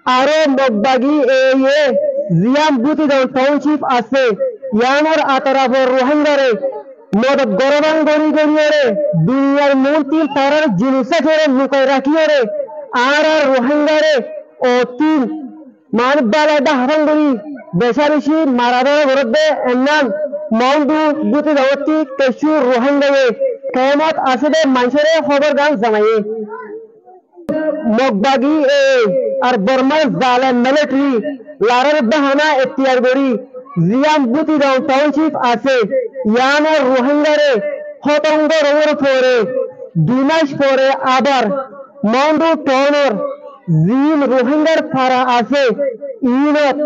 আরো মগবাগি জিয়াম বুতি টাউনশিপ আছে ইয়ানোর আতরাফর রোহিঙ্গারে মদত গরবান গড়ি গড়িয়ে দুনিয়ার মূর্তির তারার জিনিসে ধরে লুকাই রাখিয়ে আর রোহিঙ্গারে ও তিন মানবালাদা হারাঙ্গরি বেশাবেশি মারাদা গরবে এনাম মন্ডু বুতি দাওয়াতি কেশু রোহিঙ্গায়ে কেমত আসবে মানুষের খবর গান জানাইয়ে মগবাগি আর বর্মার জালেম মিলিটারি লারার বাহানা এখতিয়ার করি জিয়াম বুতি টাউনশিপ আছে ইয়ানোর রোহিঙ্গারে হতঙ্গ রঙের পরে 2 মাস পরে আবার মন্ডু টাউনের জিম রোহিঙ্গার ফারা আছে ইনত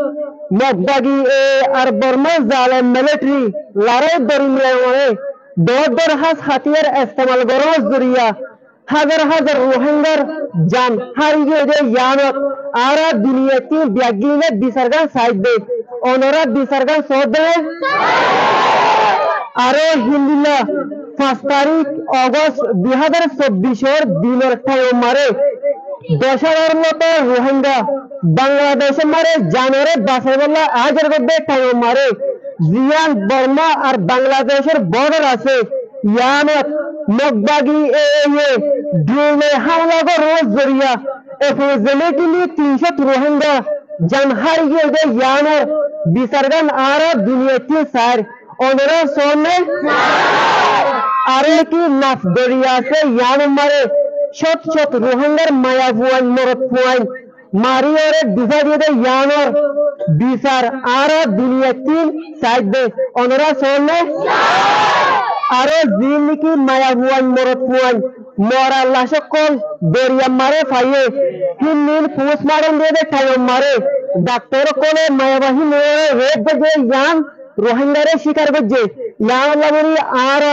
মগবাগি আর বর্মার জালেম মিলিটারি লড়াই দরিমিয়ে দর হাস হাতিয়ার ইস্তেমাল করার জরিয়া হাজার হাজার রোহিঙ্গার জান হারিয়ে ইয়ানত আর দুনিয়াতে ব্যাগিনে বিচারগান সাইড ওনারা বিচারগান সদে আরো হিন্দিলা 5 তারিখ আগস্ট 2024 দিনের টাইম মারে 10,000 মতো রোহিঙ্গা বাংলাদেশে মারে জানুয়ারি বাসাইবল্লা আগের মধ্যে টাইম মারে জিয়ান বর্মা আর বাংলাদেশের বর্ডার আছে ইয়ানত মগবাগি ড্রোনে হামলা করার জরিয়া এফোজেলেটিলি 300 রোহিঙ্গা জান হারিয়ে ইয়ানোর বিচারগান আর দুনিয়াতে সার ওনারা সোনে আরে কি নাফ দরিয়া আছে ইয়ানো মারে শত শত রোহিঙ্গার মায়া ফুয়ান মরত ফুয়ান মারিওরে দিশা দিয়ে ইয়ানোর বিচার আর দুনিয়াতে সাইড ওনারা সোনে আরে জিনিকি মায়া ফুয়ান মরত ফুয়ান মরা লাশকল দরিয়া মারে ফাইয়ে হিন্দিন পোস্টমর্টম দিয়ে টাইম মারে ডাক্তার কোলে মায়াবাহী মেয়ে রেপ গজে ইয়ান রোহিঙ্গারে শিকার গজে ইয়ান লাগরি আর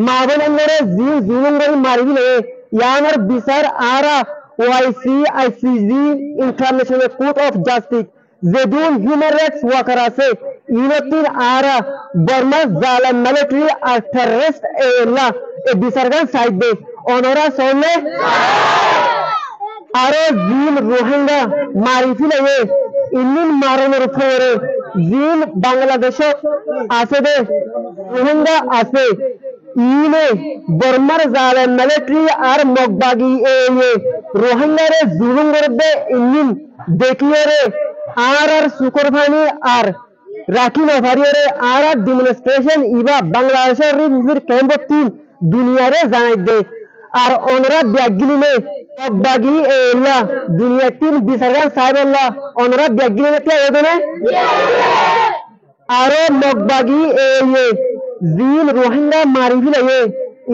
মাবনরে জিনুঙ্গরি মারি দিলে ইয়ানের বিচার আর OICG international court of justice যেদুন হিউম্যান রাইটস ওয়ার্কার আছে ইউনিটির আর বর্মা জালেম মিলিটারি আর টেররিস্ট এলা এ বিচারগান সাইড দে ওনারা সোনে আরো জিন রোহিঙ্গা মারি ফেলে ইন্দিন মারণের পরে জিন বাংলাদেশে আছে দে রোহিঙ্গা আছে ইনে বর্মার জালেম মিলিটারি আর মগবাগি রোহিঙ্গারে জুলুম করবে ইন্দিন দেখিয়ে রে আর সুকর ভানি আর রাখি নভারিয়ে আর ডেমনস্ট্রেশন ইবা বাংলাদেশের রিজির ক্যাম্পতিন দুনিয়ারে জানাই দে আর ওনরা ব্যাগিনে মগবাগি এলা দুনিয়া তিন বিচারগান সাহেবল্লাহ ওনরা ব্যাগিনে তে এদনে আরো মগবাগি জিন রোহিঙ্গা মারি ফেলে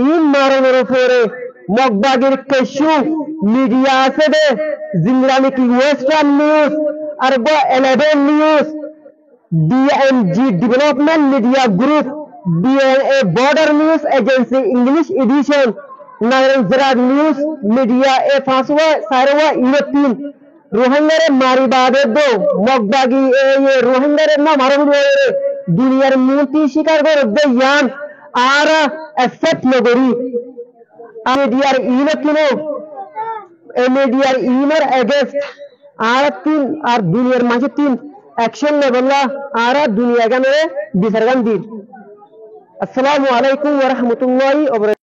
ইন মারণের পরে মগবাগির কেশু মিডিয়া আছে দে জিংরানি কি ওয়েস্টার্ন নিউজ আর 11 news DNG development media group DNA border news agency English edition নারায়ণজরা নিউজ মিডিয়া ফাঁসওয়া সারওয়া ইউরোপিয়ান রোহিঙ্গারে মারি বাদে দো মগবাগি রোহিঙ্গারে না মারবুলে দুনিয়ার মূর্তি শিকার করে দে ইয়ান আর অ্যাকসেপ্ট নগরি মিডিয়ার ইউরোপিয়ান মিডিয়ার ইউনার এগেস্ট আর তিন আর দুনিয়ার মাঝে তিন অ্যাকশন নেবল্লা আর দুনিয়া গানে বিচারগান দিন আসসালামু আলাইকুম ওয়া রাহমাতুল্লাহি ওয়া বারাকাতুহু।